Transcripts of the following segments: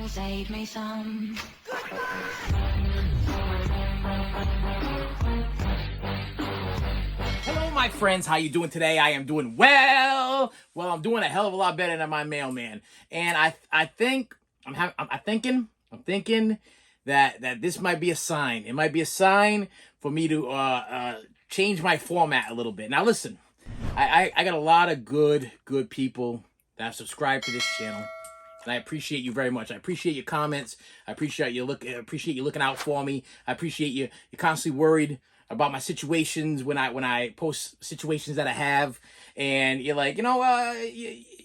save me some. Hello, my friends. How you doing today? I am doing well. Well, I'm doing a hell of a lot better than my mailman, and I think I'm thinking that this might be a sign. It might be a sign for me to change my format a little bit. Now, listen, I got a lot of good people that have subscribed to this channel. And I appreciate you very much. I appreciate your comments. I appreciate you looking out for me. I appreciate you. You're constantly worried about my situations when I post situations that I have, and you're like,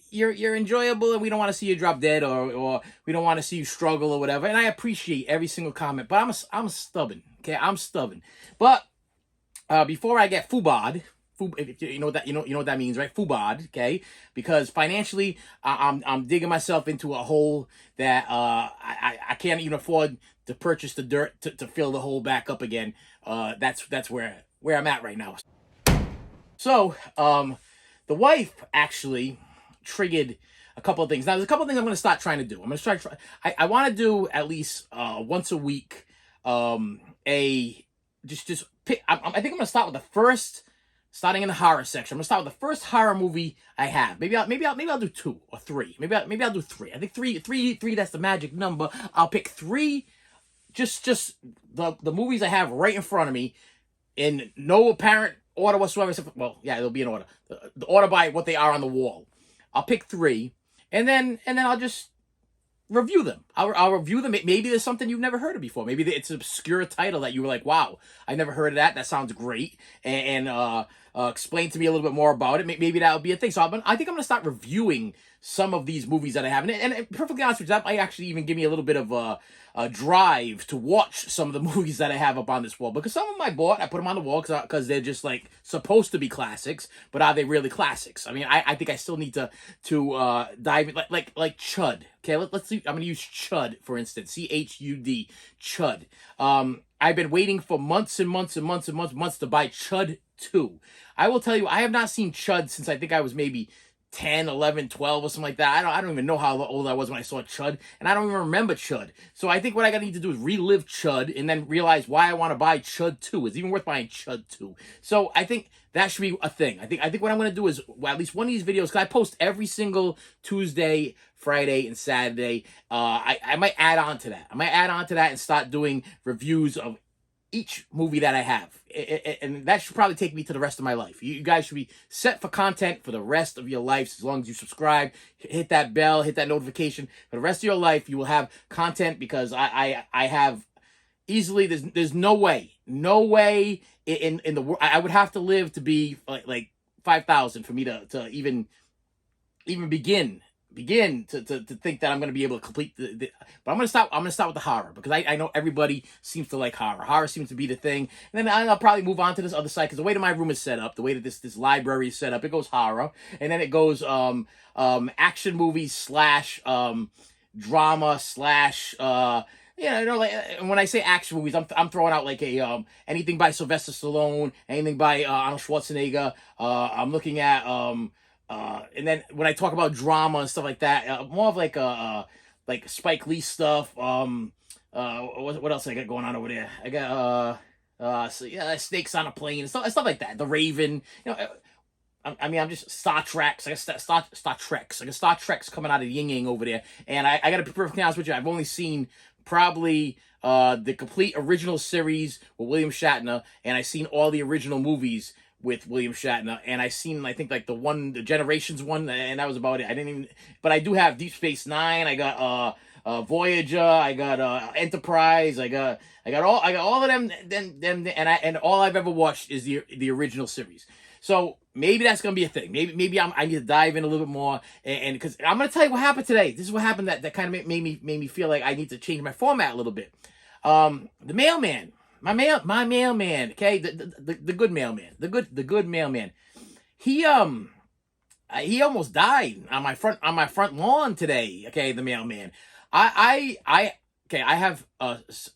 you're enjoyable, and we don't want to see you drop dead, or we don't want to see you struggle or whatever. And I appreciate every single comment, but I'm stubborn. Okay, I'm stubborn. But before I get fubad. If you know what that means, right? Fubad, okay? Because financially, I'm digging myself into a hole that I can't even afford to purchase the dirt to fill the hole back up again. That's where I'm at right now. So the wife actually triggered a couple of things. Now, there's a couple of things I'm going to start trying to do. I'm going to try. I want to do at least once a week. Just pick. I think I'm going to start with the first. Starting in the horror section, I'm gonna start with the first horror movie I have. Maybe I'll do 2 or 3. Maybe I'll do 3. I think three. That's the magic number. I'll pick 3. Just the movies I have right in front of me, in no apparent order whatsoever. Well, yeah, it'll be in order. The order by what they are on the wall. I'll pick 3, and then I'll just review them. I'll review them. Maybe there's something you've never heard of before. Maybe it's an obscure title that you were like, wow, I never heard of that. That sounds great. And explain to me a little bit more about it. Maybe that'll be a thing. So I think I'm going to start reviewing some of these movies that I have. And perfectly honest with you, that might actually even give me a little bit of a drive to watch some of the movies that I have up on this wall. Because some of them I bought, I put them on the wall because they're just like supposed to be classics. But are they really classics? I mean, I think I still need to dive in, like Chud. Okay, let's see. I'm going to use Chud, for instance. Chud. Chud. I've been waiting for months and months and months and months to buy Chud 2. I will tell you, I have not seen Chud since I think I was maybe 10, 11, 12 or something like that. I don't even know how old I was when I saw Chud, and I don't even remember Chud. So I think what I gotta need to do is relive Chud and then realize why I want to buy Chud 2. It's even worth buying Chud 2. So I think that should be a thing. I think what I'm gonna do is, well, at least one of these videos, because I post every single Tuesday, Friday, and Saturday. I might add on to that. I might add on to that and start doing reviews of each movie that I have. And that should probably take me to the rest of my life. You guys should be set for content for the rest of your lives, as long as you subscribe, hit that bell, hit that notification. For the rest of your life, you will have content, because I have easily, there's no way in the world I would have to live to be like 5,000 for me to even begin to think that I'm going to be able to complete but I'm going to start with the horror, because I know everybody seems to like horror. Horror seems to be the thing. And then I'll probably move on to this other side, because the way that my room is set up, the way that this library is set up, it goes horror, and then it goes action movies / drama / like when I say action movies, I'm throwing out like anything by Sylvester Stallone, anything by Arnold Schwarzenegger. I'm looking at and then when I talk about drama and stuff like that, more of like Spike Lee stuff. What else I got going on over there? I got Snakes on a Plane and stuff like that. The Raven, I'm just Star Trek. I got Star Treks. I got Star Treks coming out of Yin Yang over there, and I got to be perfectly honest with you. I've only seen probably the complete original series with William Shatner, and I've seen all the original movies with William Shatner, and I seen, I think, like the Generations one, and that was about it. But I do have Deep Space Nine. I got Voyager. I got Enterprise. I got all of them. And all I've ever watched is the original series. So maybe that's gonna be a thing. Maybe I need to dive in a little bit more, and because I'm gonna tell you what happened today. This is what happened that kind of made me feel like I need to change my format a little bit. The mailman. My mailman, okay, the good mailman, the good mailman. He almost died on my front lawn today. Okay, the mailman. I have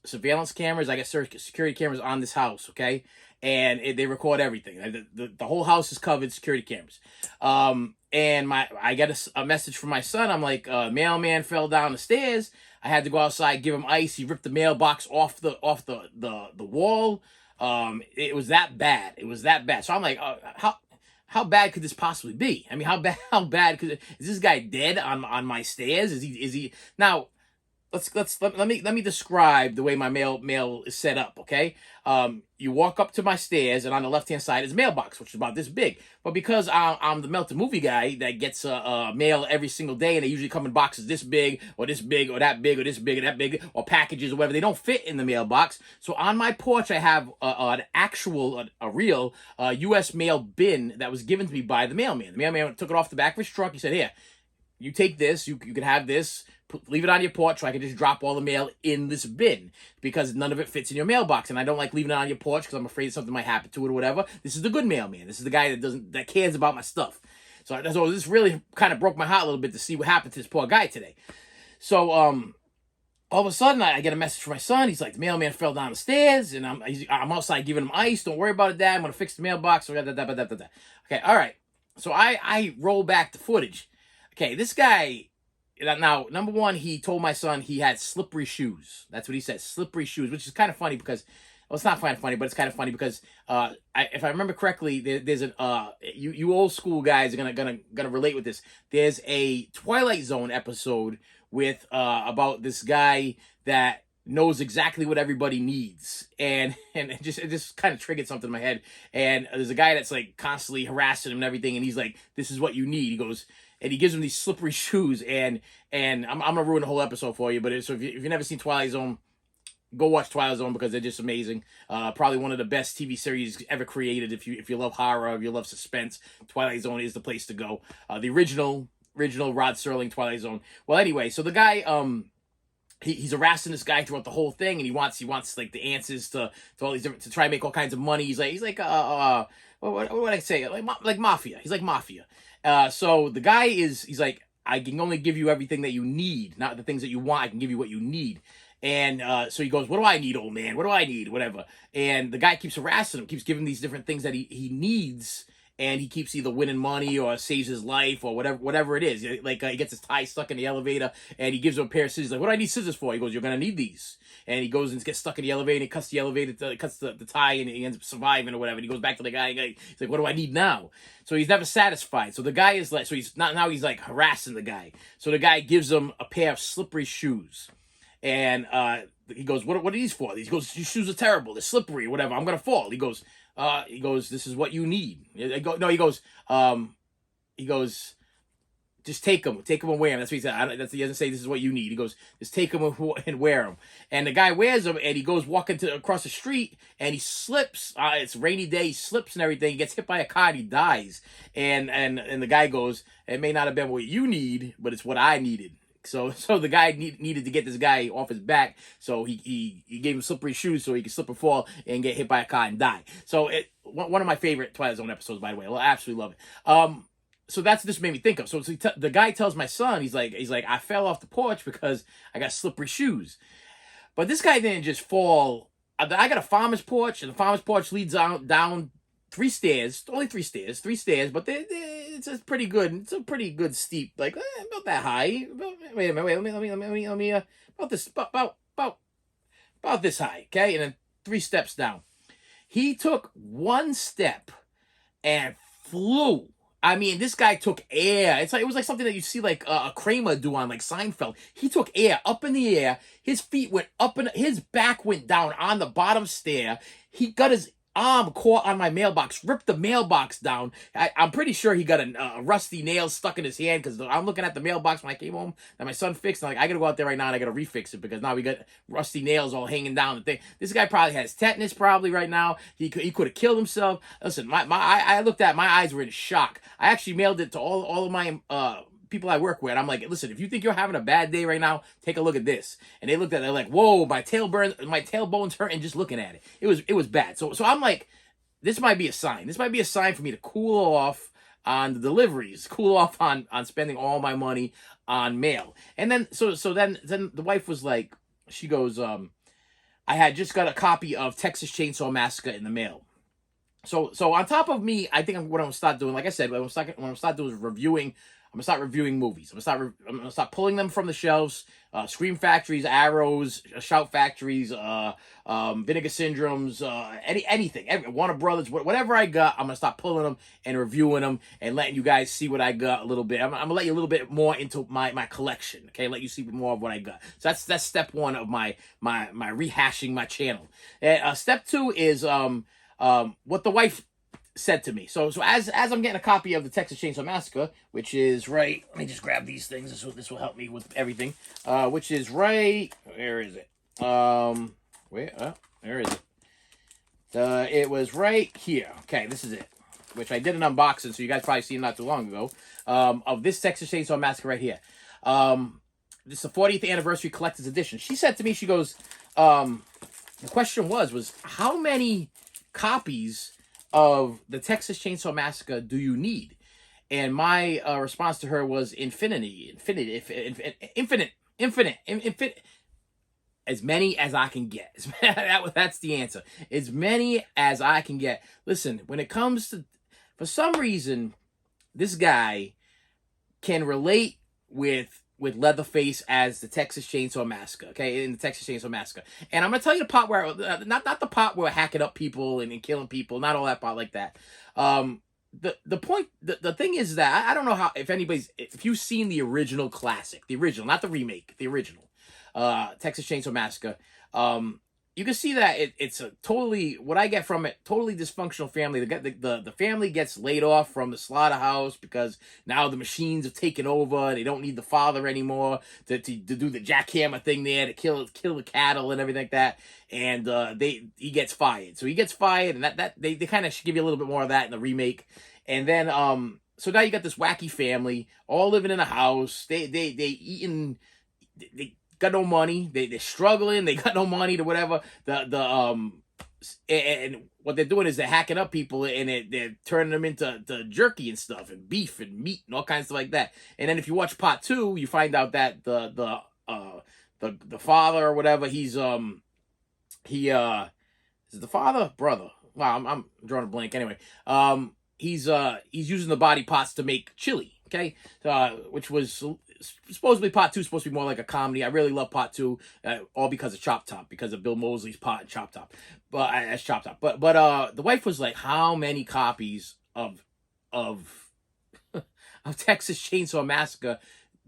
surveillance cameras. I got security cameras on this house. Okay, and they record everything. The whole house is covered security cameras. and I get a message from my son. I'm like, mailman fell down the stairs. I had to go outside, give him ice. He ripped the mailbox off the wall. It was that bad. It was that bad. So I'm like, how bad could this possibly be? I mean, how bad is this guy dead on my stairs? Is he now? Let me describe the way my mail is set up. Okay, you walk up to my stairs, and on the left hand side is mailbox, which is about this big. But because I'm the Melt the Movie guy that gets mail every single day, and they usually come in boxes this big or that big or this big or that big, or packages or whatever, they don't fit in the mailbox. So on my porch, I have an actual, a real U.S. mail bin that was given to me by the mailman. The mailman took it off the back of his truck. He said, "Here, you take this. You can have this. Leave it on your porch so I can just drop all the mail in this bin, because none of it fits in your mailbox, and I don't like leaving it on your porch because I'm afraid something might happen to it or whatever. This is the good mailman. This is the guy that cares about my stuff." So this really kind of broke my heart a little bit to see what happened to this poor guy today. So all of a sudden I get a message from my son. He's like, "The mailman fell down the stairs, and I'm outside giving him ice. Don't worry about it, Dad. I'm gonna fix the mailbox." Okay, all right. So I roll back the footage. Okay, this guy. Now, number one, he told my son he had slippery shoes. That's what he said, slippery shoes, which is kind of funny because, well, it's not funny, but it's kind of funny because if I remember correctly, there's an you old school guys are gonna relate with this. There's a Twilight Zone episode with about this guy that knows exactly what everybody needs, and it just kind of triggered something in my head. And there's a guy that's like constantly harassing him and everything, and he's like, "This is what you need." He goes. And he gives him these slippery shoes, and I'm gonna ruin the whole episode for you. But so if you've never seen Twilight Zone, go watch Twilight Zone because they're just amazing. Probably one of the best TV series ever created. If you love horror, if you love suspense, Twilight Zone is the place to go. The original Rod Serling Twilight Zone. Well, anyway, so the guy he's harassing this guy throughout the whole thing, and he wants like the answers to all these different, to try and make all kinds of money. He's like what would I say, like mafia. He's like mafia. So the guy he's like, "I can only give you everything that you need, not the things that you want. I can give you what you need." And so he goes, "What do I need, old man? What do I need? Whatever." And the guy keeps harassing him, keeps giving these different things that he needs, and he keeps either winning money or saves his life or whatever it is. Like he gets his tie stuck in the elevator, and he gives him a pair of scissors. Like, "What do I need scissors for?" He goes, "You're gonna need these." And he goes and gets stuck in the elevator, and he cuts the elevator, cuts the tie, and he ends up surviving or whatever. And he goes back to the guy, and he's like, "What do I need now?" So he's never satisfied. So the guy is like, so he's not, now he's like harassing the guy. So the guy gives him a pair of slippery shoes, and he goes, "What are these for?" He goes, "These shoes are terrible. They're slippery, whatever. I'm gonna fall." He goes, "This is what you need." He goes, "Just take them and wear them." That's what he said. He doesn't say this is what you need. He goes, "Just take them and wear them." And the guy wears them, and he goes walking across the street, and he slips. It's a rainy day. He slips and everything. He gets hit by a car, and he dies. And the guy goes, "It may not have been what you need, but it's what I needed." So the guy needed to get this guy off his back. So he gave him slippery shoes so he could slip and fall and get hit by a car and die. So one of my favorite Twilight Zone episodes, by the way. I absolutely love it. So that's what this made me think of. So the guy tells my son, he's like, "I fell off the porch because I got slippery shoes." But this guy didn't just fall. I got a farmer's porch, and the farmer's porch leads down 3 stairs, only 3 stairs, but it's a pretty good. It's a pretty good steep, like about that high. Wait a minute, let me about this high, okay, and then 3 steps down. He took 1 step and flew. I mean, this guy took air. It was like something that you see like a Kramer do on like Seinfeld. He took air up in the air. His feet went up and his back went down on the bottom stair. He got his arm caught on my mailbox, ripped the mailbox down. I'm pretty sure he got a rusty nail stuck in his hand, because I'm looking at the mailbox when I came home that my son fixed. And I'm like, I gotta go out there right now and I gotta refix it, because now we got rusty nails all hanging down the thing. This guy probably has tetanus probably right now. He could have killed himself. Listen, I looked at, my eyes were in shock. I actually mailed it to all of my people I work with. I'm like, "Listen, if you think you're having a bad day right now, take a look at this." And they looked at it, they're like, "Whoa, my tailbone's hurting just looking at it." It was bad. So I'm like, this might be a sign. This might be a sign for me to cool off on the deliveries, cool off on spending all my money on mail. And then so then the wife was like, she goes, "I had just got a copy of Texas Chainsaw Massacre in the mail." So on top of me, I think what I'm gonna start doing, like I said, what I'm gonna start doing is reviewing. I'm gonna start reviewing movies. I'm gonna start pulling them from the shelves. Scream Factories, Arrows, Shout Factories, Vinegar Syndromes, anything, Warner Brothers, whatever I got, I'm gonna start pulling them and reviewing them and letting you guys see what I got a little bit. I'm gonna let you a little bit more into my collection. Okay, let you see more of what I got. So that's step one of my rehashing my channel. Step two is what the wife said to me. So as I'm getting a copy of the Texas Chainsaw Massacre, which is right. Let me just grab these things. This will help me with everything. Which is right. Where is it? Where? Where is it? It was right here. Okay, this is it. Which I did an unboxing, so you guys probably seen not too long ago. Of this Texas Chainsaw Massacre right here. This is the 40th anniversary collector's edition. She said to me, she goes, the question was how many copies of the Texas Chainsaw Massacre do you need? And my response to her was infinite. As many as I can get. That's the answer. As many as I can get. Listen, when it comes to, for some reason, this guy can relate with Leatherface as the Texas Chainsaw Massacre, okay, in the Texas Chainsaw Massacre. And I'm going to tell you the part where, not the part where we're hacking up people and killing people, not all that part like that. The point, the thing is that, I don't know how, if you've seen the original classic, the original, not the remake, the original, Texas Chainsaw Massacre, you can see that it's a totally, what I get from it, totally dysfunctional family. The family gets laid off from the slaughterhouse because now the machines have taken over. They don't need the father anymore to do the jackhammer thing there to kill the cattle and everything like that. And he gets fired. So he gets fired, and that they kind of give you a little bit more of that in the remake. And then so now you got this wacky family all living in a house. They eating. They got no money. They're struggling. They got no money to whatever. And what they're doing is they're hacking up people, and they're turning them into jerky and stuff, and beef and meat and all kinds of stuff like that. And then if you watch part 2, you find out that the father or whatever, is it the father, brother? Wow, I'm drawing a blank. Anyway, he's using the body parts to make chili. Okay, which was supposedly part 2 is supposed to be more like a comedy. I really love part 2, all because of Chop Top, because of Bill Moseley's part in Chop Top, but as Chop Top. But the wife was like, how many copies of Texas Chainsaw Massacre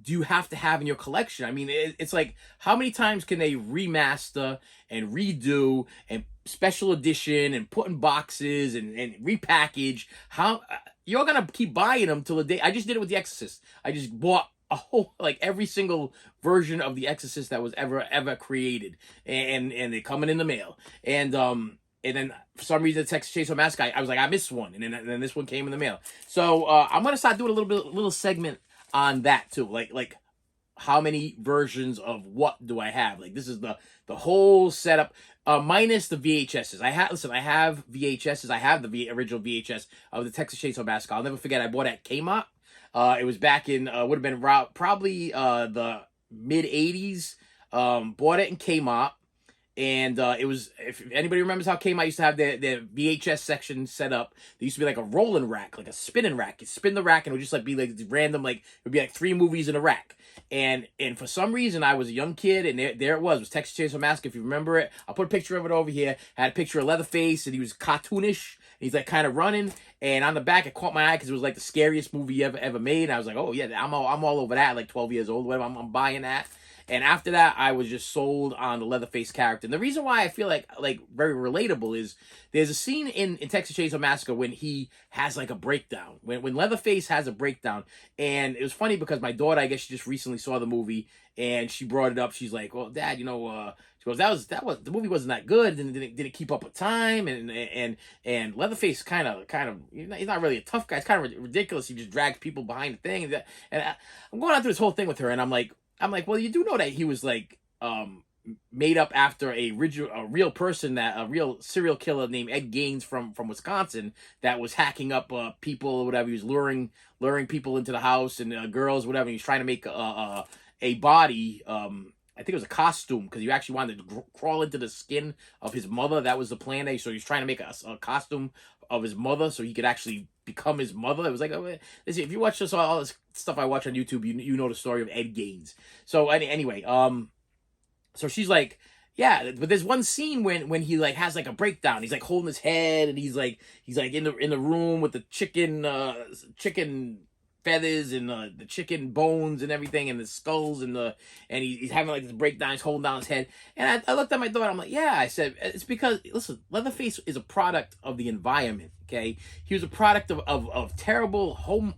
do you have to have in your collection? I mean, it's like, how many times can they remaster and redo and special edition and put in boxes and repackage? How you're gonna keep buying them till the day? I just did it with The Exorcist. I just bought a whole, like, every single version of The Exorcist that was ever created, and they're coming in the mail. And then for some reason, the Texas Chainsaw Massacre, I was like, I missed one, and then this one came in the mail. So I'm gonna start doing a little segment on that too, like how many versions of what do I have? Like, this is the whole setup, minus the VHSs. I have VHSs. I have the original VHS of the Texas Chainsaw Massacre. I'll never forget. I bought it at Kmart. It was back in would have been probably the mid '80s. Bought it in Kmart. And it was, if anybody remembers how Kmart used to have their VHS section set up, there used to be like a rolling rack, like a spinning rack. You spin the rack, and it would just like be like random, like it would be like 3 movies in a rack. And for some reason, I was a young kid, and there it was Texas Chainsaw Massacre. If you remember it, I'll put a picture of it over here. I had a picture of Leatherface, and he was cartoonish. He's like kind of running, and on the back, it caught my eye because it was like the scariest movie ever made. And I was like, oh yeah, I'm all over that. Like 12 years old, whatever. I'm buying that. And after that, I was just sold on the Leatherface character. And the reason why I feel like very relatable is there's a scene in Texas Chainsaw Massacre when he has like a breakdown. When Leatherface has a breakdown. And it was funny because my daughter, I guess she just recently saw the movie, and she brought it up. She's like, well, Dad, she goes, that was the movie wasn't that good, and didn't keep up with time, and Leatherface kind of he's not really a tough guy. It's kind of ridiculous. He just drags people behind the thing, and I'm going on through this whole thing with her, and I'm like, well, you do know that he was like made up after a real person, that a real serial killer named Ed Gaines from Wisconsin that was hacking up people or whatever. He was luring people into the house and girls, whatever. He was trying to make a body, I think it was a costume because you actually wanted to crawl into the skin of his mother. That was the plan. So he's trying to make a costume of his mother so he could actually become his mother. It was like, listen, if you watch this, all this stuff I watch on YouTube, you know the story of Ed Gaines. So anyway, so she's like, yeah, but there's one scene when he like has like a breakdown. He's like holding his head and he's like in the room with the chicken feathers and the chicken bones and everything and the skulls and he's having like this breakdown. He's holding down his head, and I looked at my daughter. I'm like, yeah. I said it's because listen, Leatherface is a product of the environment. Okay, he was a product of terrible home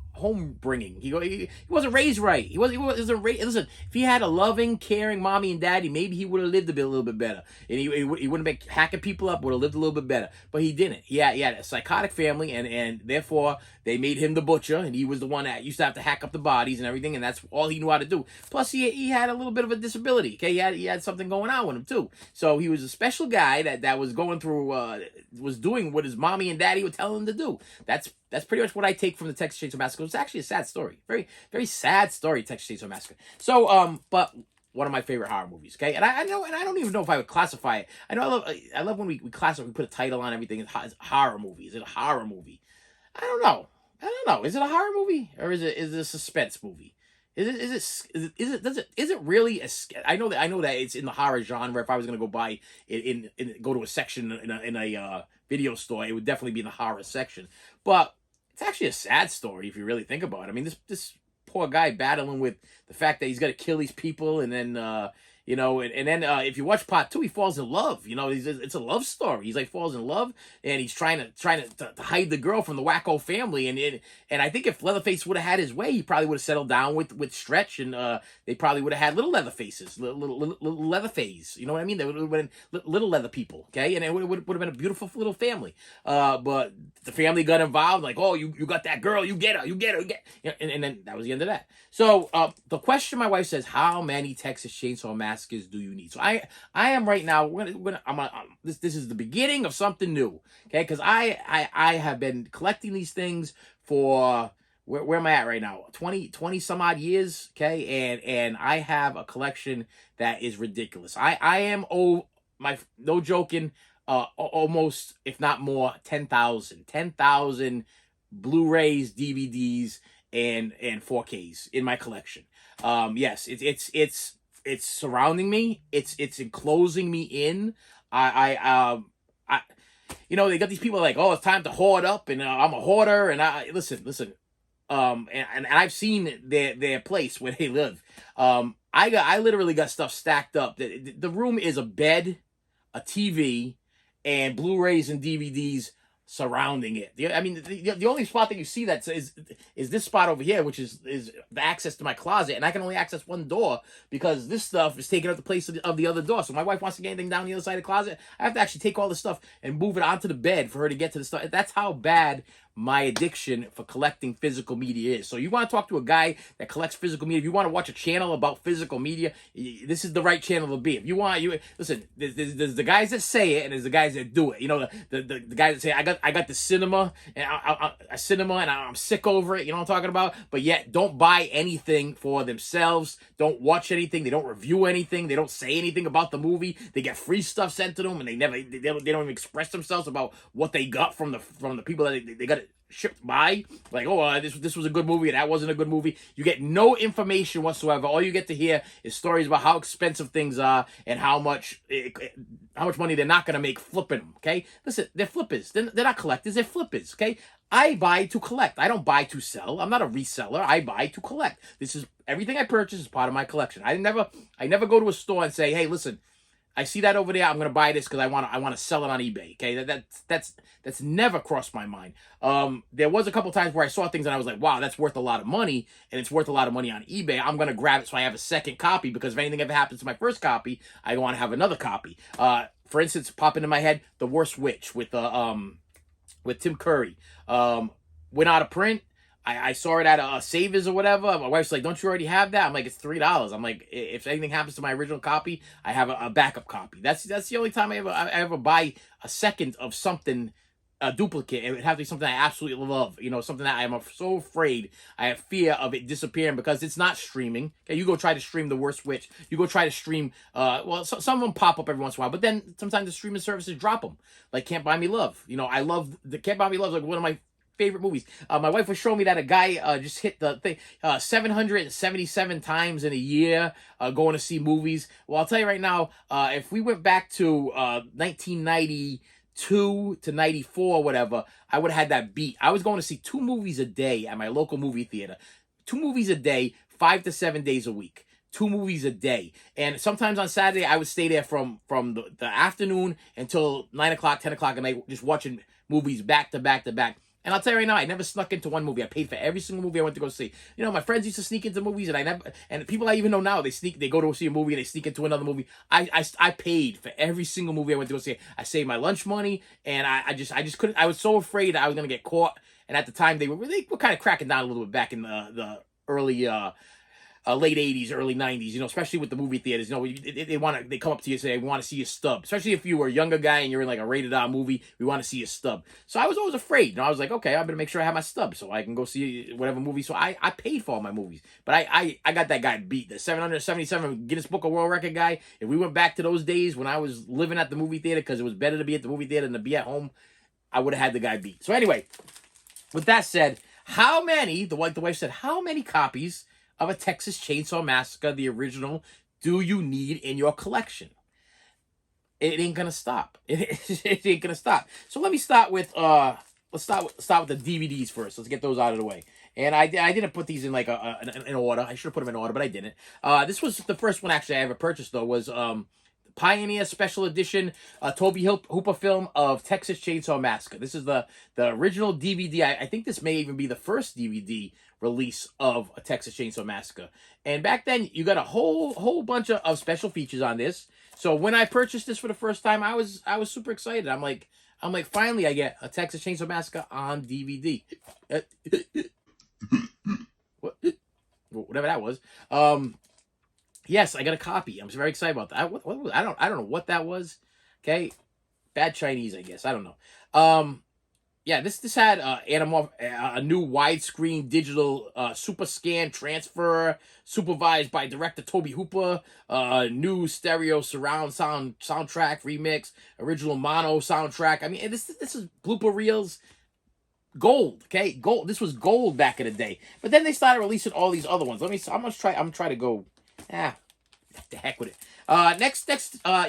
bringing. He wasn't raised right. He wasn't raised. Listen, if he had a loving, caring mommy and daddy, maybe he would have lived a little bit better, and he wouldn't be hacking people up. Would have lived a little bit better, but he didn't. He had a psychotic family, and therefore they made him the butcher, and he was the one that used to have to hack up the bodies and everything, and that's all he knew how to do. Plus, he had a little bit of a disability. Okay, he had something going on with him too. So he was a special guy that was going through was doing what his mommy and daddy would tell him to do. That's pretty much what I take from the Texas Chainsaw Massacre. It's actually a sad story, very very sad story, Texas Chainsaw Massacre. So but one of my favorite horror movies. Okay, and I know, and I don't even know if I would classify it. I know I love when we classify, we put a title on everything. It's horror movie. Is it a horror movie? I don't know. Is it a horror movie or is it a suspense movie? Is it really a? I know that it's in the horror genre. If I was gonna go buy it go to a section in a video store, it would definitely be in the horror section. But it's actually a sad story if you really think about it. I mean, this poor guy battling with the fact that he's got to kill these people, and then and then if you watch part 2, he falls in love. It's a love story. He's like falls in love, and he's trying to hide the girl from the wacko family. And I think if Leatherface would have had his way, he probably would have settled down with Stretch, and they probably would have had little Leatherfaces, little Leatherface. You know what I mean? They would have been little leather people, okay? And it would have been a beautiful little family. But the family got involved, like, oh, you got that girl, you get her. And then that was the end of that. So the question my wife says, how many Texas Chainsaw Massacres do you need? So I am right now. This is the beginning of something new, okay? Because I have been collecting these things for where am I at right now? 20 some odd years, okay? And I have a collection that is ridiculous. I am no joking, almost if not more 10,000 Blu-rays, DVDs, and 4Ks in my collection. Yes, it's surrounding me. It's enclosing me in. I they got these people like, oh, it's time to hoard up, and I'm a hoarder, and I listen. And I've seen their place where they live. I literally got stuff stacked up. The room is a bed, a TV, and Blu-rays and DVDs surrounding it. The only spot that you see that is this spot over here, which is the access to my closet, and I can only access one door because this stuff is taking up the place of the other door. So my wife wants to get anything down the other side of the closet, I have to actually take all the stuff and move it onto the bed for her to get to the stuff. That's how bad my addiction for collecting physical media is. So you want to talk to a guy that collects physical media, if you want to watch a channel about physical media, this is the right channel to be. If you want, listen, there's the guys that say it and there's the guys that do it. The guys that say, I got the cinema and I'm sick over it. You know what I'm talking about? But yet don't buy anything for themselves. Don't watch anything. They don't review anything. They don't say anything about the movie. They get free stuff sent to them, and they don't even express themselves about what they got from the people that they got it shipped by. Like, oh, this was a good movie, and that wasn't a good movie. You get no information whatsoever. All you get to hear is stories about how expensive things are and how much money they're not going to make flipping them. Okay, listen, they're flippers. They're not collectors. They're flippers. Okay. I buy to collect. I don't buy to sell. I'm not a reseller. I buy to collect. This is everything I purchase is part of my collection. I never go to a store and say, hey, listen, I see that over there. I'm gonna buy this because I want to sell it on eBay. Okay, that's never crossed my mind. There was a couple times where I saw things and I was like, wow, that's worth a lot of money, and it's worth a lot of money on eBay. I'm gonna grab it so I have a second copy because if anything ever happens to my first copy, I want to have another copy. For instance, pop into my head, The Worst Witch with Tim Curry. Went out of print. I saw it at Savers or whatever. My wife's like, don't you already have that? I'm like, it's $3. I'm like, if anything happens to my original copy, I have a backup copy. That's the only time I ever buy a second of something a duplicate. It would have to be something I absolutely love. You know, something that I am so afraid, I have fear of it disappearing because it's not streaming. Okay, you go try to stream The Worst Witch. You go try to stream. Well, some of them pop up every once in a while, but then sometimes the streaming services drop them. Like Can't Buy Me Love. You know, I love the Can't Buy Me Love. Like one of my favorite movies. My wife was showing me that a guy just hit the thing 777 times in a year going to see movies. Well, I'll tell you right now, if we went back to 1992 to 94 or whatever, I would have had that beat. I was going to see 2 movies a day at my local movie theater. 2 movies a day, 5 to 7 days a week. 2 movies a day. And sometimes on Saturday, I would stay there from the afternoon until 9 o'clock, 10 o'clock at night, just watching movies back to back to back. And I'll tell you right now, I never snuck into one movie. I paid for every single movie I went to go see. You know, my friends used to sneak into movies, and people I even know now, they go to see a movie and they sneak into another movie. I paid for every single movie I went to go see. I saved my lunch money, and I just couldn't. I was so afraid I was gonna get caught. And at the time, they were kind of cracking down a little bit back in the early late 80s, early 90s, you know, especially with the movie theaters. You know, they come up to you and say, we want to see your stub. Especially if you were a younger guy and you're in like a rated R movie, we want to see your stub. So I was always afraid. You know, I was like, okay, I'm going to make sure I have my stub so I can go see whatever movie. So I paid for all my movies. But I got that guy beat, the 777 Guinness Book of World Record guy. If we went back to those days when I was living at the movie theater, because it was better to be at the movie theater than to be at home, I would have had the guy beat. So anyway, with that said, how many, the wife said, how many copies of a Texas Chainsaw Massacre, the original, do you need in your collection? It ain't gonna stop. It ain't gonna stop. So let me start with let's start with the DVDs first. Let's get those out of the way. And I didn't put these in like an order. I should have put them in order, but I didn't. This was the first one actually I ever purchased though, was Pioneer Special Edition Tobe Hooper film of Texas Chainsaw Massacre. This is the original DVD. I think this may even be the first DVD release of a Texas Chainsaw Massacre. And back then, you got a whole bunch of special features on this. So when I purchased this for the first time, I was super excited. I'm like, finally I get a Texas Chainsaw Massacre on DVD. Whatever that was. Yes, I got a copy. I'm very excited about that. I don't know what that was. Okay, bad Chinese, I guess. I don't know. Yeah, this had a new widescreen digital super scan transfer supervised by director Tobe Hooper. New stereo surround soundtrack remix, original mono soundtrack. I mean, this is blooper reels. Gold, okay, gold. This was gold back in the day. But then they started releasing all these other ones. I'm gonna try to go. The heck with it. Next,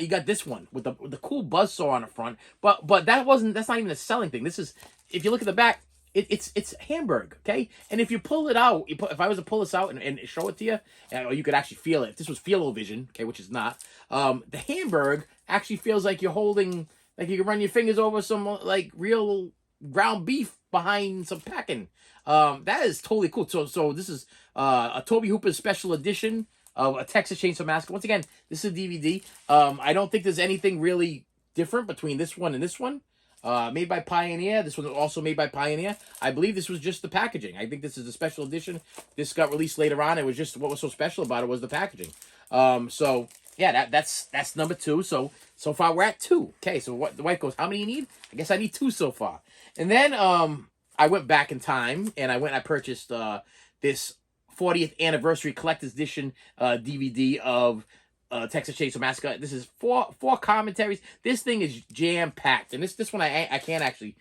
you got this one with the cool buzzsaw on the front, but that's not even a selling thing. This is, if you look at the back, it's Hamburg, okay? And if you pull it out, if I was to pull this out and show it to you, or you could actually feel it. If this was feel-o-vision, okay, which is not, the Hamburg actually feels like you're holding, like you can run your fingers over some like real ground beef behind some packing. That is totally cool. So this is a Tobe Hooper special edition of a Texas Chainsaw Massacre. Once again, this is a DVD. I don't think there's anything really different between this one and this one. Made by Pioneer. This one was also made by Pioneer. I believe this was just the packaging. I think this is a special edition. This got released later on. It was just, what was so special about it was the packaging. So yeah, that's number 2. So far we're at 2. Okay, so what the wife goes, how many you need? I guess I need 2 so far. And then I went back in time and I purchased this 40th anniversary collector's edition DVD of Texas Chainsaw Massacre. This is four commentaries. This thing is jam-packed. And this one I can't actually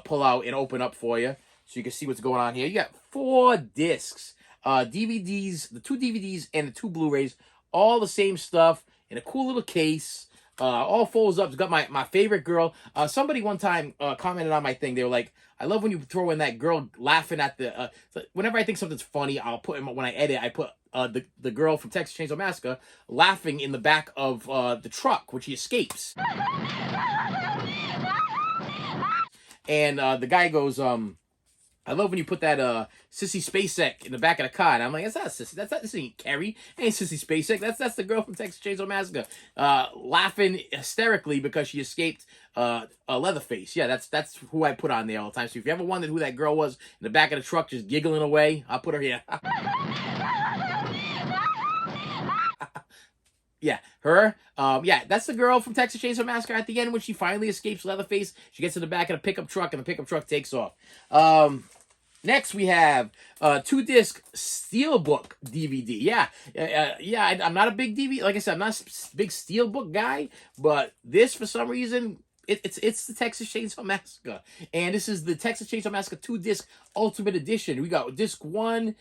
pull out and open up for you so you can see what's going on here. You got 4 discs, DVDs, the 2 DVDs and the 2 Blu-rays, all the same stuff in a cool little case. All folds up. It's got my favorite girl. Somebody one time commented on my thing. They were like, I love when you throw in that girl laughing at the... whenever I think something's funny, I'll put in, when I edit, I put the girl from Texas Chainsaw Massacre laughing in the back of the truck, which he escapes. And the guy goes, I love when you put that Sissy Spacek in the back of the car. And I'm like, that's not Sissy. This ain't Carrie. Ain't Sissy Spacek. That's the girl from Texas Chainsaw Massacre. Laughing hysterically because she escaped a Leatherface. Yeah, that's who I put on there all the time. So if you ever wondered who that girl was in the back of the truck just giggling away, I'll put her here. Yeah, her. Yeah, that's the girl from Texas Chainsaw Massacre at the end when she finally escapes Leatherface. She gets in the back of the pickup truck, and the pickup truck takes off. Next, we have 2-disc Steelbook DVD. Yeah, I'm not a big DVD. Like I said, I'm not a big Steelbook guy, but this, for some reason, it's the Texas Chainsaw Massacre, and this is the Texas Chainsaw Massacre 2-disc Ultimate Edition. We got disc 1,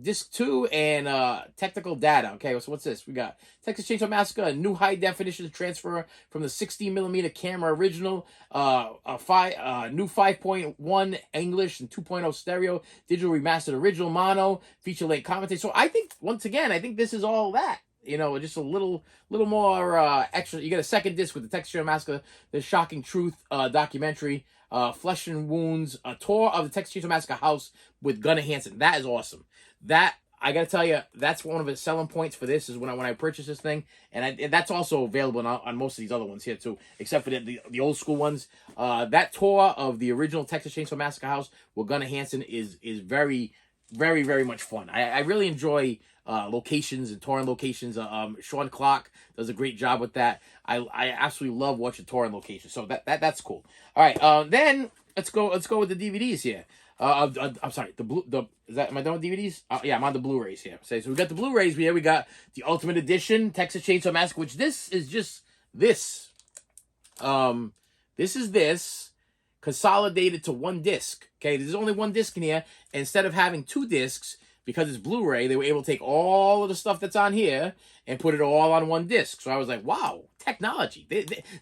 disc 2, and technical data. Okay, so what's this? We got Texas Chainsaw Massacre, a new high definition transfer from the 16mm camera original, new 5.1 English and 2.0 stereo, digital remastered original mono, feature length commentary. So I think, once again, I think this is all that. Just a little more extra. You get a second disc with the Texas Chainsaw Massacre, the Shocking Truth documentary, Flesh and Wounds, a tour of the Texas Chainsaw Massacre house with Gunnar Hansen. That is awesome. That, I gotta tell you, that's one of the selling points for this, is when I purchased this thing, and that's also available on most of these other ones here too, except for the old school ones. That tour of the original Texas Chainsaw Massacre house with Gunnar Hansen is very, very, very much fun. I really enjoy locations and touring locations. Sean Clark does a great job with that. I absolutely love watching touring locations. So that's cool. All right. Then let's go with the DVDs here. I'm sorry. Am I done with DVDs? Yeah, I'm on the Blu-rays here. So we got the Blu-rays here. We got the Ultimate Edition Texas Chainsaw Massacre, which this is just this. This is this consolidated to 1 disc. Okay, there's only 1 disc in here. Instead of having 2 discs, because it's Blu-ray, they were able to take all of the stuff that's on here and put it all on 1 disc. So I was like, wow, technology.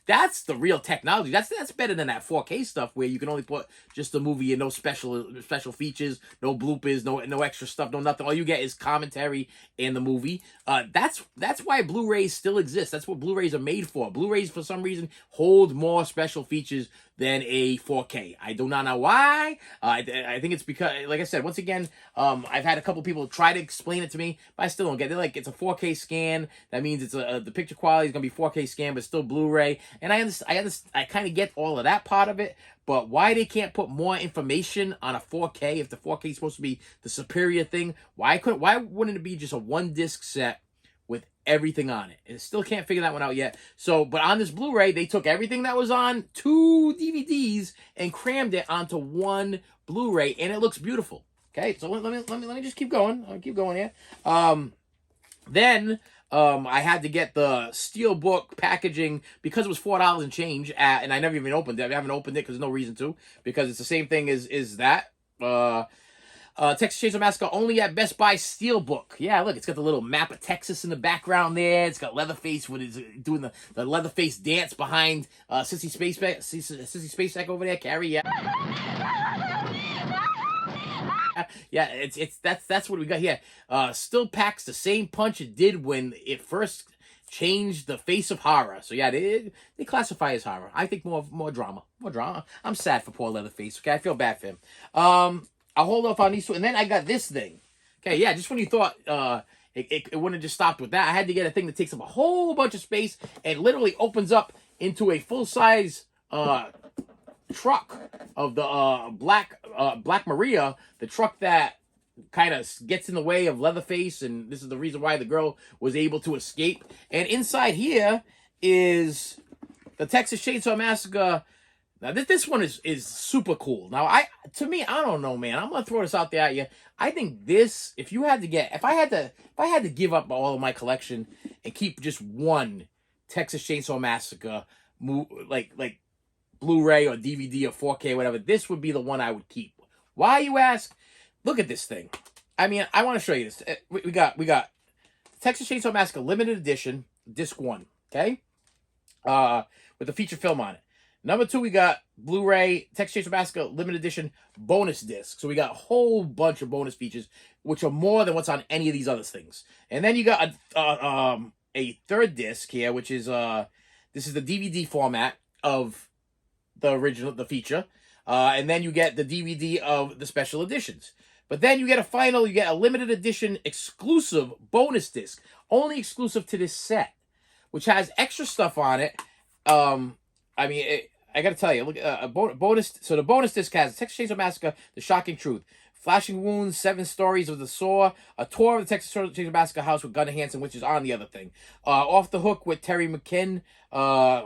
That's the real technology. That's better than that 4K stuff where you can only put just the movie and no special features, no bloopers, no extra stuff, no nothing. All you get is commentary and the movie. That's why Blu-rays still exist. That's what Blu-rays are made for. Blu-rays, for some reason, hold more special features than a 4K. I do not know why. I think it's because, like I said, once again, I've had a couple people try to explain it to me, but I still don't get it. They're like, it's a 4K scan. That means it's the picture quality is gonna be 4K scan, but still Blu-ray. And I kind of get all of that part of it. But why they can't put more information on a 4K if the 4K is supposed to be the superior thing? Why wouldn't it be just a 1-disc set with everything on it? And still can't figure that one out yet. So, but on this Blu-ray, they took everything that was on 2 DVDs and crammed it onto 1 Blu-ray, and it looks beautiful. Okay, so let me just keep going. I'll keep going here. Then I had to get the Steelbook packaging because it was $4 and change, and I never even opened it. I haven't opened it because there's no reason to, because it's the same thing as that. Texas Chainsaw Massacre only at Best Buy Steelbook. Yeah, look, it's got the little map of Texas in the background there. It's got Leatherface when he's doing the Leatherface dance behind Sissy Spacek over there. Carrie, yeah. Yeah, that's what we got here. Still packs the same punch it did when it first changed the face of horror. So yeah, they classify as horror. I think more drama. I'm sad for poor Leatherface. Okay, I feel bad for him. I'll hold off on these 2, and then I got this thing. Okay, yeah, just when you thought it wouldn't have just stopped with that, I had to get a thing that takes up a whole bunch of space and literally opens up into a full-size truck of the Black Maria, the truck that kind of gets in the way of Leatherface, and this is the reason why the girl was able to escape. And inside here is the Texas Chainsaw Massacre. Now this one is super cool. Now I don't know, man. I'm gonna throw this out there at you. I think this, if I had to give up all of my collection and keep just one Texas Chainsaw Massacre, like Blu-ray or DVD or 4K, whatever, this would be the one I would keep. Why, you ask? Look at this thing. I mean, I want to show you this. We got Texas Chainsaw Massacre Limited Edition, Disc 1, okay? With the feature film on it. Number 2, we got Blu-ray Texas Chainsaw Massacre Limited Edition bonus disc. So we got a whole bunch of bonus features, which are more than what's on any of these other things. And then you got a third disc here, which is this is the DVD format of the feature. And then you get the DVD of the special editions. But then you get a limited edition exclusive bonus disc, only exclusive to this set, which has extra stuff on it. I mean, I gotta tell you, look, bonus. So the bonus disc has Texas Chainsaw Massacre: The Shocking Truth, Flashing Wounds, 7 Stories of the Saw, a tour of the Texas Chainsaw Massacre house with Gunnar Hansen, which is on the other thing. Off the Hook with Terry McKinn,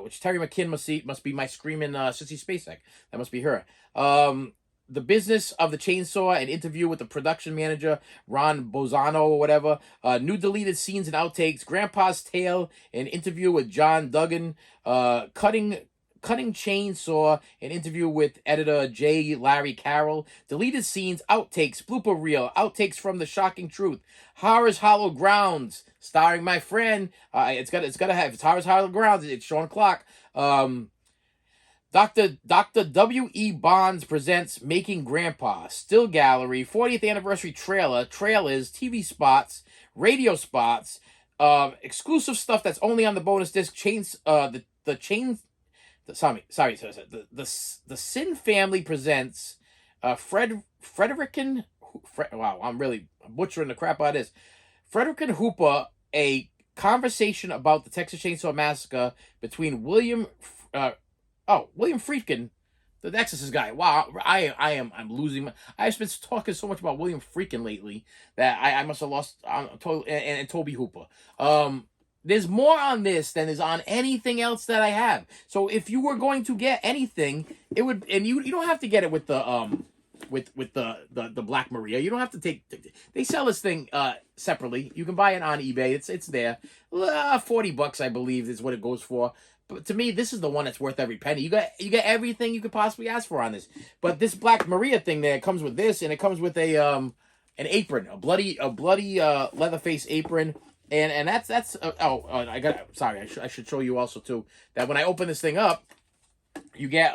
which Terry McKinn must be my screaming Sissy Spacek. That must be her. The Business of the Chainsaw, an interview with the production manager, Ron Bozano or whatever. New deleted scenes and outtakes. Grandpa's Tale, an interview with John Duggan. Cutting Chainsaw, an interview with editor J. Larry Carroll. Deleted scenes, outtakes, blooper reel, outtakes from The Shocking Truth. Horror's Hollow Grounds, starring my friend. It's gotta have, it's Horror's Hollow Grounds. It's Sean Clark. Dr. W.E. Bonds presents Making Grandpa, Still Gallery, 40th anniversary trailers, TV spots, radio spots, exclusive stuff that's only on the bonus disc. The Sin Family presents wow, I'm really butchering the crap out of this. Frederick and Hooper, a conversation about the Texas Chainsaw Massacre between William Friedkin, the Exorcist guy. Wow, I'm losing my. I've been talking so much about William Friedkin lately that I must have lost and Toby Hooper. There's more on this than is on anything else that I have. So if you were going to get anything, it would, and you don't have to get it with the with the Black Maria. You don't have to take. They sell this thing separately. You can buy it on eBay. It's there. $40, I believe, is what it goes for. But to me, this is the one that's worth every penny. You got everything you could possibly ask for on this. But this Black Maria thing there, it comes with this, and it comes with a an apron, a bloody Leatherface apron. And that's I should show you also too that when I open this thing up, you get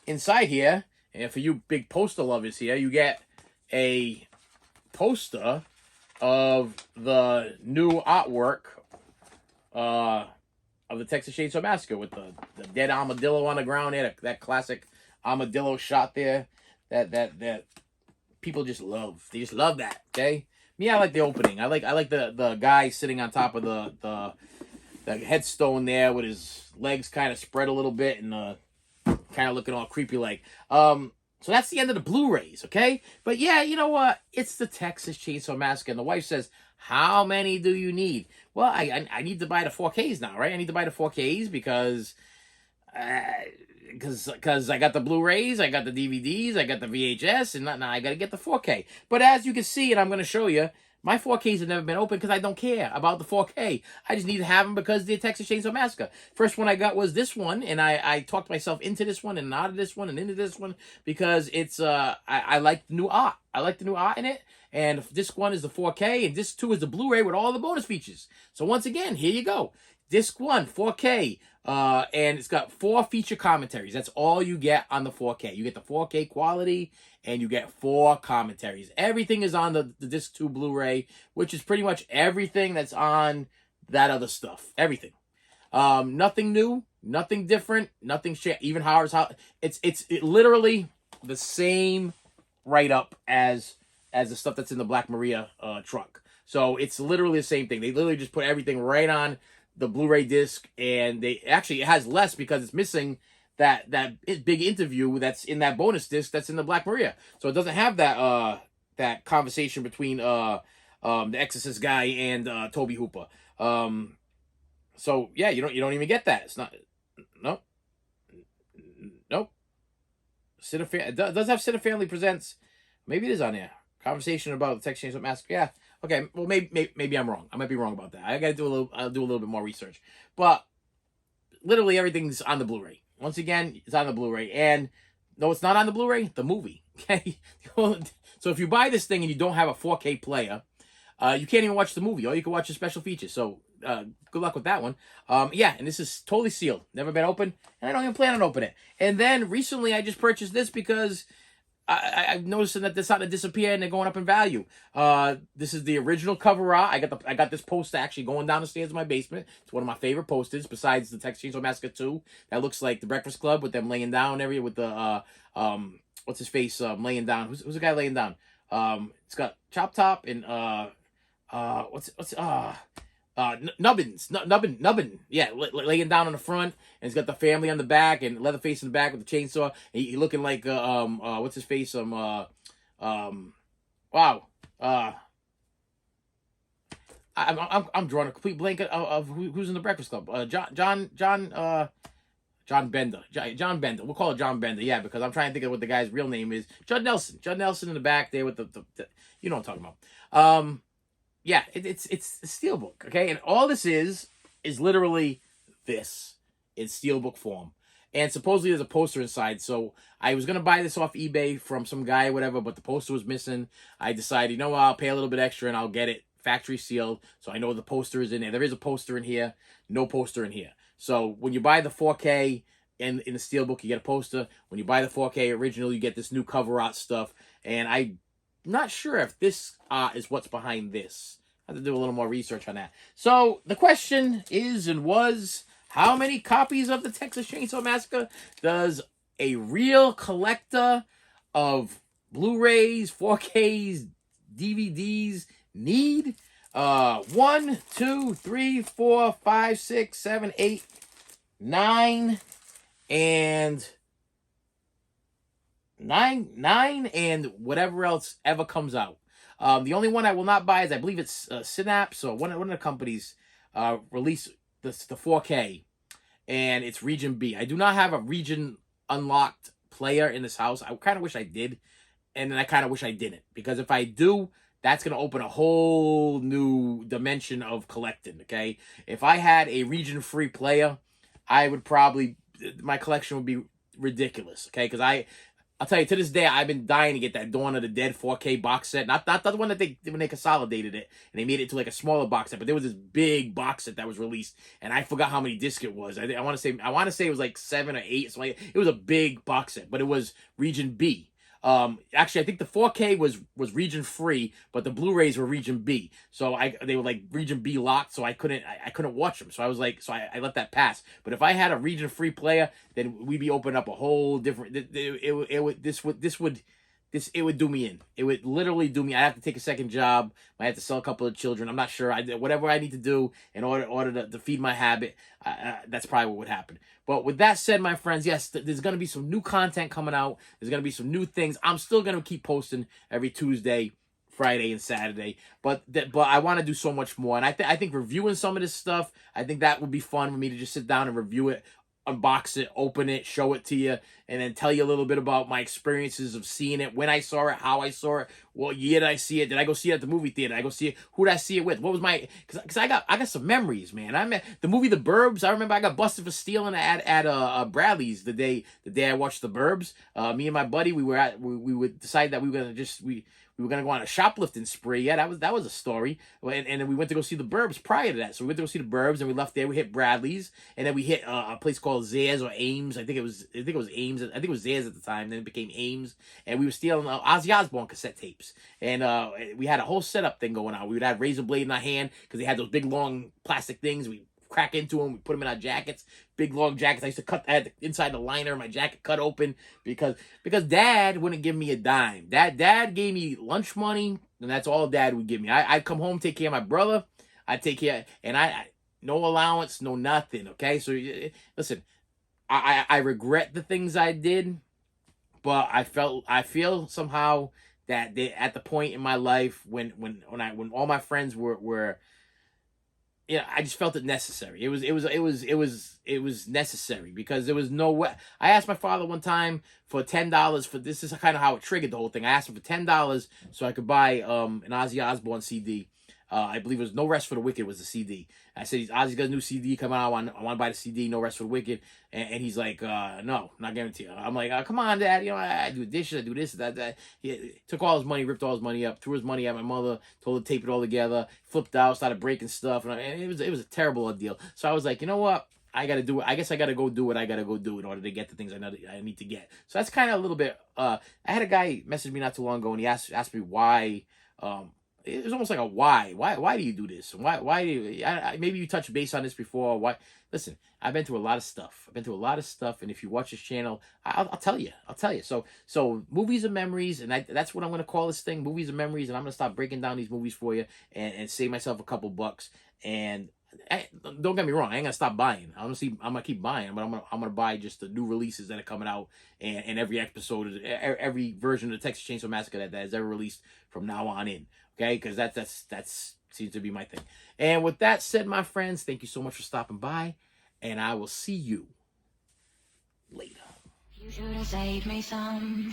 inside here, and for you big poster lovers here, you get a poster of the new artwork of the Texas Chainsaw Massacre with the dead armadillo on the ground there, that classic armadillo shot there that people just love. They just love that, okay? Me, I like the opening. I like the guy sitting on top of the headstone there with his legs kind of spread a little bit and kind of looking all creepy like. So that's the end of the Blu-rays, okay? But yeah, you know what? It's the Texas Chainsaw Massacre, and the wife says, "How many do you need?" Well, I need to buy the 4Ks now, right? I need to buy the 4Ks because I got the Blu-rays, I got the DVDs, I got the VHS, and now I got to get the 4K. But as you can see, and I'm going to show you, my 4Ks have never been open because I don't care about the 4K. I just need to have them because the Texas Chainsaw Massacre. First one I got was this one, and I talked myself into this one and out of this one and into this one because it's I like the new art. I like the new art in it. And disc 1 is the 4K, and disc 2 is the Blu-ray with all the bonus features. So once again, here you go. Disc 1, 4K, and it's got 4 feature commentaries. That's all you get on the 4K. You get the 4K quality, and you get 4 commentaries. Everything is on the disc 2 Blu-ray, which is pretty much everything that's on that other stuff. Everything. Nothing new, nothing different, nothing shit. Even Howard's it's literally the same write-up as the stuff that's in the Black Maria truck. So it's literally the same thing. They literally just put everything right on the Blu-ray disc, and it has less because it's missing that big interview that's in that bonus disc that's in the Black Maria. So it doesn't have that conversation between the Exorcist guy and Toby Hooper. So yeah, you don't even get that. It's not nope. It does have Cinema Family Presents. Maybe it is on there. Conversation about the Texas Chainsaw Massacre. Yeah. Okay. Well, maybe I'm wrong. I might be wrong about that. I'll do a little bit more research. But literally everything's on the Blu-ray. Once again, it's on the Blu-ray. And no, it's not on the Blu-ray. The movie. Okay. So if you buy this thing and you don't have a 4K player, you can't even watch the movie. Or you can watch the special features. So good luck with that one. Yeah, and this is totally sealed. Never been opened. And I don't even plan on opening it. And then recently I just purchased this because I've noticed that they're starting to disappear and they're going up in value. This is the original cover art. I got this poster actually going down the stairs of my basement. It's one of my favorite posters besides the Texas Chainsaw Massacre 2. That looks like the Breakfast Club with them laying down area with the what's his face laying down. Who's the guy laying down? It's got Chop Top and Nubbin, yeah, laying down on the front, and he's got the family on the back, and Leatherface in the back with the chainsaw. He looking like what's his face? Wow. I'm drawing a complete blank of who's in the Breakfast Club. John Bender. John Bender. We'll call it John Bender. Yeah, because I'm trying to think of what the guy's real name is. Judd Nelson. Judd Nelson in the back there with the you know what I'm talking about. Yeah, it's a steelbook, okay? And all this is literally this in steelbook form. And supposedly there's a poster inside. So I was going to buy this off eBay from some guy or whatever, but the poster was missing. I decided, you know what, I'll pay a little bit extra and I'll get it factory sealed. So I know the poster is in there. There is a poster in here. No poster in here. So when you buy the 4K in the steelbook, you get a poster. When you buy the 4K original, you get this new cover art stuff. And I'm not sure if this is what's behind this. I have to do a little more research on that. So the question is and was, how many copies of the Texas Chainsaw Massacre does a real collector of Blu-rays, 4Ks, DVDs need? 1, 2, 3, 4, 5, 6, 7, 8, 9, and 9 and whatever else ever comes out. The only one I will not buy is, I believe it's Synapse, or one of the companies release the 4K, and it's Region B. I do not have a Region unlocked player in this house. I kind of wish I did, and then I kind of wish I didn't, because if I do, that's going to open a whole new dimension of collecting, okay? If I had a region-free player, I would probably, my collection would be ridiculous, okay? Because I'll tell you, to this day, I've been dying to get that Dawn of the Dead 4K box set. Not the one that when they consolidated it and they made it to like a smaller box set, but there was this big box set that was released, and I forgot how many discs it was. I want to say it was like 7 or 8. So it was a big box set, but it was Region B. Actually, I think the 4K was region free, but the Blu-rays were region B. So they were like region B locked, so I couldn't watch them. So I was like, I let that pass. But if I had a region free player, then we'd be opening up a whole different. It would do me in. It would literally do me. I have to take a second job. I have to sell a couple of children. I'm not sure. Whatever I need to do in order to feed my habit, that's probably what would happen. But with that said, my friends, yes, there's going to be some new content coming out. There's going to be some new things. I'm still going to keep posting every Tuesday, Friday, and Saturday. But I want to do so much more. And I think reviewing some of this stuff, I think that would be fun for me to just sit down and review it, unbox it, open it, show it to you, and then tell you a little bit about my experiences of seeing it, when I saw it, how I saw it, what year did I see it, did I go see it at the movie theater, did I go see it, who did I see it with, what was my, because I got some memories, man. I met the movie The Burbs. I remember I got busted for stealing at Bradley's the day I watched The Burbs. Me and my buddy, we would decide that we were gonna go on a shoplifting spree. Yeah, that was a story. And then we went to go see The Burbs prior to that. So we went to go see The Burbs, and we left there. We hit Bradley's, and then we hit a place called Zayre's or Ames. I think it was Ames. I think it was Zayre's at the time. Then it became Ames, and we were stealing Ozzy Osbourne cassette tapes. And we had a whole setup thing going on. We would have razor blade in our hand because they had those big long plastic things. We crack into them. We put them in our jackets, big long jackets. I used to cut that inside the liner of my jacket cut open because Dad wouldn't give me a dime. Dad gave me lunch money, and that's all Dad would give me. I'd come home, take care of my brother. I'd take care, and I no allowance, no nothing. Okay, so listen, I regret the things I did, but I feel somehow that at the point in my life when all my friends were yeah, I just felt it necessary. It was necessary because there was no way. I asked my father one time for $10 for this is kind of how it triggered the whole thing. I asked him for $10 so I could buy an Ozzy Osbourne CD. I believe it was No Rest for the Wicked was the CD. I said, Ozzy's got a new CD coming out. I want to buy the CD, No Rest for the Wicked. And he's like, no, not guaranteed. I'm like, come on, Dad. You know, I do dishes, I do this, that. He took all his money, ripped all his money up, threw his money at my mother, told her to tape it all together, flipped out, started breaking stuff. And it was a terrible ordeal. So I was like, you know what? I got to do it. I guess I got to go do what I got to go do in order to get the things I need to get. So that's kind of a little bit, I had a guy message me not too long ago, and he asked me why, it was almost like a why do you do this? Why do you, maybe you touched base on this before. Why? Listen, I've been through a lot of stuff. And if you watch this channel, I'll tell you. So movies and memories, and that's what I'm going to call this thing, movies and memories, and I'm going to start breaking down these movies for you and save myself a couple bucks. And don't get me wrong, I ain't gonna stop buying. I'm gonna keep buying, but I'm gonna buy just the new releases that are coming out, and every episode, every version of the Texas Chainsaw Massacre that is ever released from now on in. Okay, because that's seems to be my thing. And with that said, my friends, thank you so much for stopping by, and I will see you later. You should have saved me some.